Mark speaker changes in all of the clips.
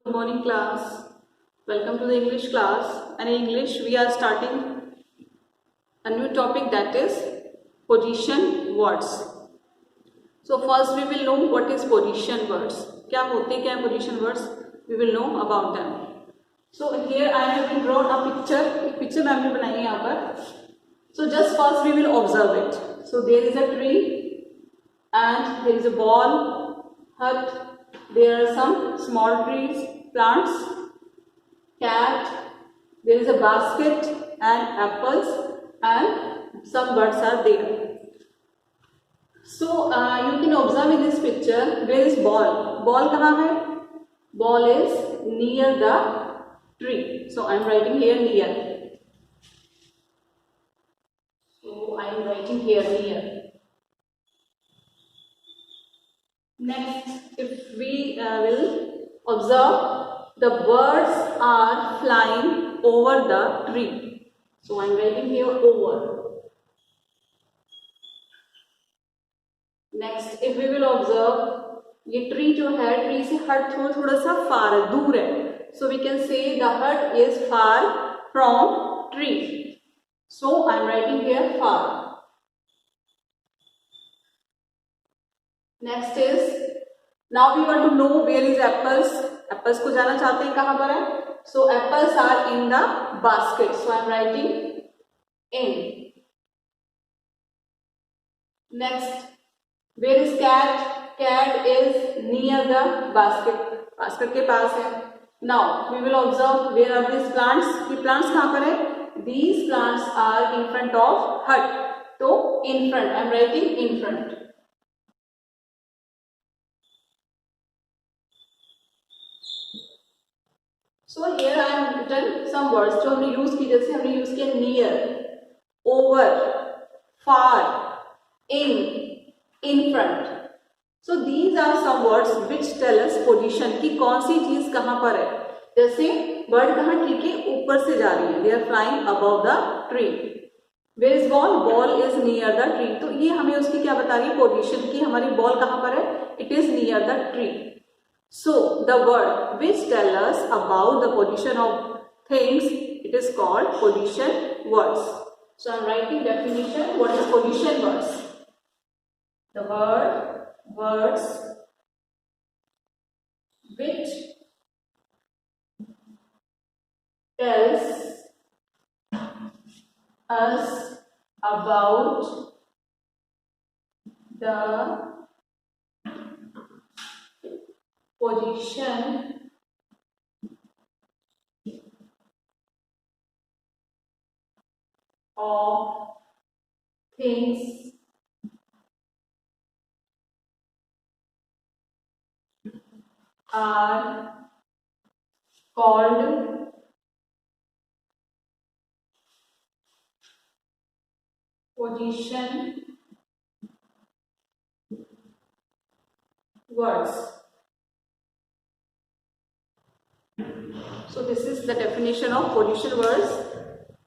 Speaker 1: Good morning class. Welcome to the English class. And in English we are starting a new topic, that is position words. So first we will know what is position words. क्या होते क्या है position words? We will know about them. So here I have been drawn a picture. एक picture ma'am ने बनाई है यहाँ पर. So just first we will observe it. So there is a tree and there is a ball, hut. There are some small trees, plants, cat, there is a basket and apples and some birds are there. So you can observe in this picture where is ball. Ball कहाँ है? Ball is near the tree. So I am writing here near. So I am writing here near. Next, if we will observe, the birds are flying over the tree. So I am writing here over. Next, if we will observe, ये tree जो है, tree से hut थोड़ा सा far है, दूर है. So we can say the hut is far from tree. So I am writing here far. Next is, now we want to know where is apples. Apples को जाना चाहते हैं कहाँ पर है. So apples are in the basket. So I am writing in. Next, where is cat? Cat is near the basket. Basket के पास है. Now we will observe where are these plants. ये plants कहाँ पर है? These plants are in front of hut. तो in front. I am writing in front. So here I have written some words जो हमने use की. जैसे हमने यूज किया near, over, far, in front. So these are some words which tell us position कि कौन सी चीज कहाँ पर है. जैसे बर्ड कहाँ ट्री के ऊपर से जा रही है. They are flying above the tree. Where is ball? Ball is near the tree. तो ये हमें उसकी क्या बता रही है? पोजीशन की हमारी बॉल कहाँ पर है? It is near the tree. So the word which tell us about the position of things, it is called position words. So I am writing definition. What is position words? The words which tells us about the position of things are called position words. So this is the definition of position words.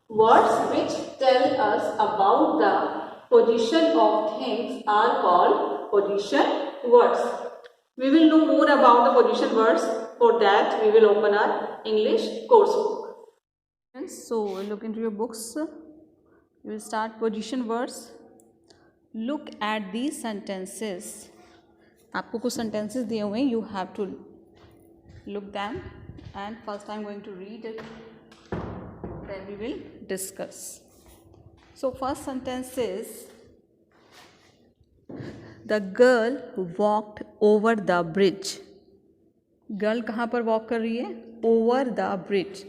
Speaker 1: Words which tell us about the position of things are called position words. We will know more about the position words. For that, we will open our English course book. So look into your books. You will start position words. Look at these sentences. आपको कुछ sentences दिए हुए हैं. You have to look them. And first I am going to read it. Then we will discuss. So first sentence is, the girl walked over the bridge. Girl कहाँ पर walk कर रही है? Over the bridge.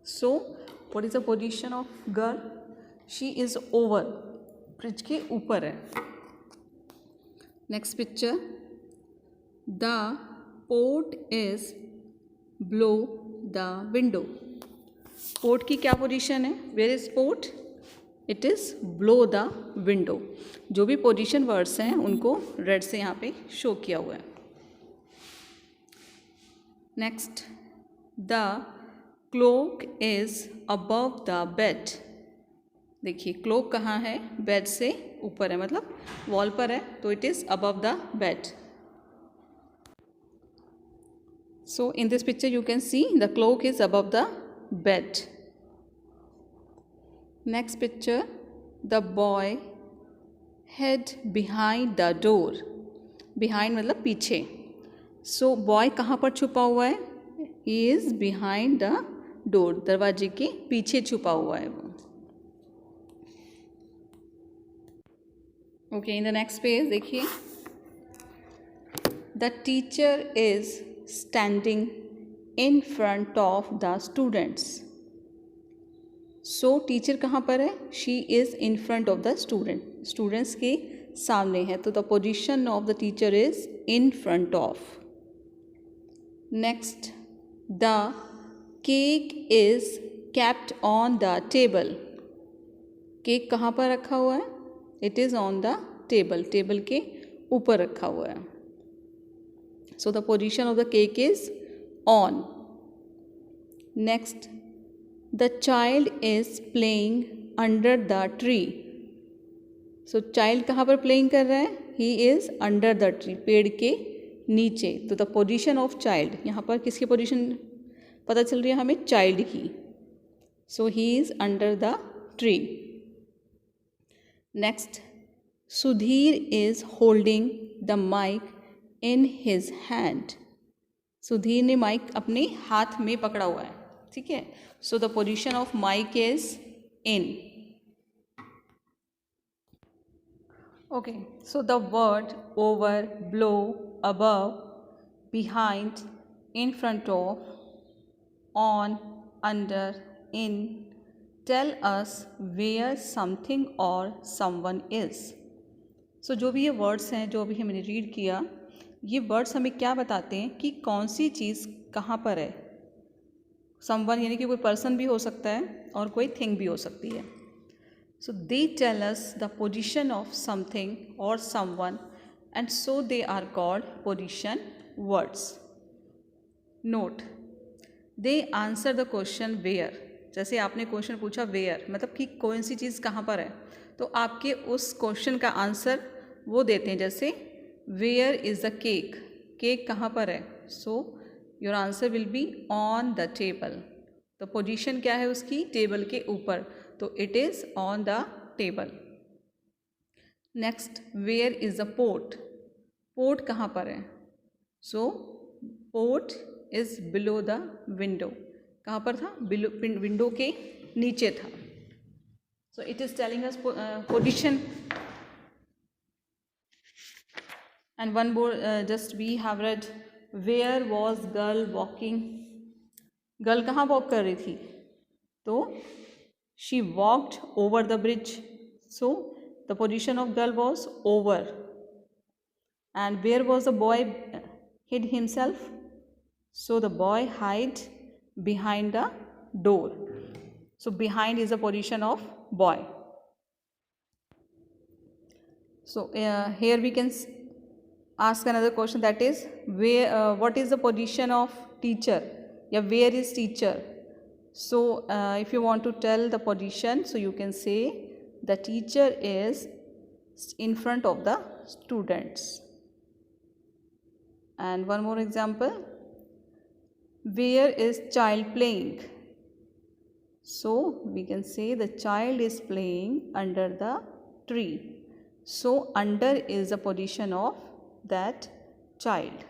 Speaker 1: So what is the position of girl? She is over. Bridge के ऊपर है. Next picture. The port is below the window. Port की क्या पोजीशन है? Where is port? It is below the window. जो भी position words हैं उनको रेड से यहाँ पे शो किया हुआ है. Next, the clock is above the bed. देखिए क्लोक कहाँ है? बेड से ऊपर है, मतलब वॉल पर है, तो it is above the bed. So in this picture you can see the cloak is above the bed. Next picture, the boy hid behind the door. Behind मतलब पीछे. So boy कहाँ पर छुपा हुआ है? He is behind the door. दरवाजे के पीछे छुपा हुआ है वो. Okay, in the next page देखिए. The teacher is standing in front of the students. So teacher कहाँ पर है? She is in front of the student. Students के सामने है. तो the position of the teacher is in front of. Next, the cake is kept on the table. Cake कहाँ पर रखा हुआ है? It is on the table. Table के ऊपर रखा हुआ है. So the position of the cake is on. Next, the child is playing under the tree. So child कहाँ पर playing कर रहा है? He is under the tree. पेड़ के नीचे. तो the position of child, यहाँ पर किसकी position पता चल रही है हमें? Child की. So he is under the tree. Next, Sudhir is holding the mic in his hand. Sudhir ने माइक अपने हाथ में पकड़ा हुआ है. ठीक है. So the position of mic is in. Okay. So the word over, below, above, behind, in front of, on, under, in tell us where something or someone is. So जो भी ये वर्ड्स हैं जो अभी हमने रीड किया, ये words हमें क्या बताते हैं कि कौन सी चीज़ कहाँ पर है. समवन यानी कि कोई पर्सन भी हो सकता है और कोई थिंग भी हो सकती है. So they tell us the position of something or someone and so they are called position words. Note, they answer the question where. जैसे आपने क्वेश्चन पूछा वेयर मतलब कि कौन सी चीज़ कहाँ पर है, तो आपके उस क्वेश्चन का आंसर वो देते हैं. जैसे where is the cake. Cake कहाँ पर है? So your answer will be on the table. तो पोजीशन क्या है उसकी? टेबल के ऊपर. तो it is on the table. Next, where is the pot. Pot कहाँ पर है? So pot is below the window. कहाँ पर था? बिलो विंडो के नीचे था. So it is telling us position. And one more, just we have read, where was girl walking. Girl कहाँ वॉक कर रही थी? तो she walked over the bridge. So the position of girl was over. And where was the boy hid himself? So the boy hid behind the door. So behind is the position of boy. So here we can ask another question, that is where what is the position of teacher? Yeah, where is teacher? So if you want to tell the position, so you can say the teacher is in front of the students. And one more example, where is child playing? So we can say the child is playing under the tree. So under is the position of that child.